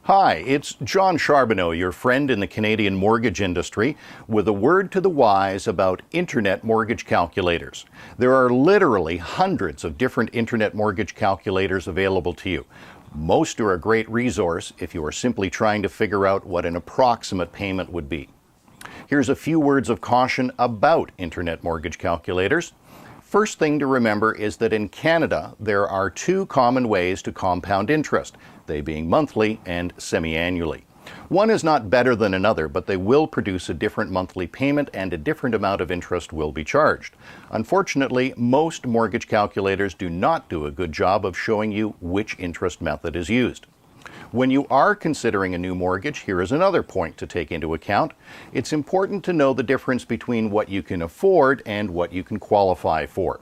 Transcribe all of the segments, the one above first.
Hi, it's John Charbonneau, your friend in the Canadian mortgage industry, with a word to the wise about internet mortgage calculators. There are literally hundreds of different internet mortgage calculators available to you. Most are a great resource if you are simply trying to figure out what an approximate payment would be. Here's a few words of caution about internet mortgage calculators. First thing to remember is that in Canada, there are two common ways to compound interest, they being monthly and semi-annually. One is not better than another, but they will produce a different monthly payment and a different amount of interest will be charged. Unfortunately, most mortgage calculators do not do a good job of showing you which interest method is used. When you are considering a new mortgage, here is another point to take into account. It's important to know the difference between what you can afford and what you can qualify for.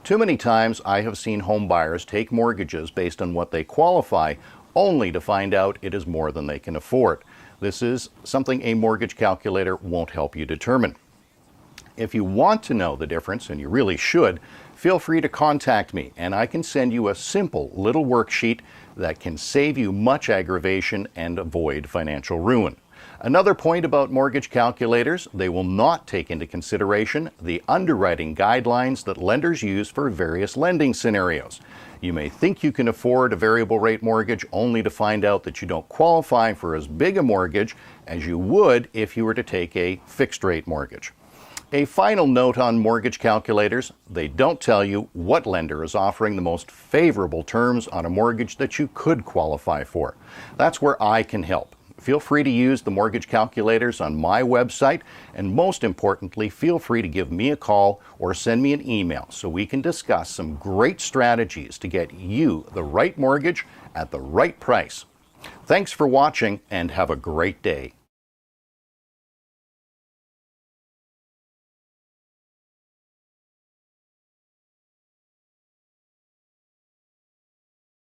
Too many times I have seen home buyers take mortgages based on what they qualify, only to find out it is more than they can afford. This is something a mortgage calculator won't help you determine. If you want to know the difference, and you really should, feel free to contact me and I can send you a simple little worksheet that can save you much aggravation and avoid financial ruin. Another point about mortgage calculators, they will not take into consideration the underwriting guidelines that lenders use for various lending scenarios. You may think you can afford a variable rate mortgage only to find out that you don't qualify for as big a mortgage as you would if you were to take a fixed rate mortgage. A final note on mortgage calculators, they don't tell you what lender is offering the most favorable terms on a mortgage that you could qualify for. That's where I can help. Feel free to use the mortgage calculators on my website, and most importantly, feel free to give me a call or send me an email so we can discuss some great strategies to get you the right mortgage at the right price. Thanks for watching and have a great day.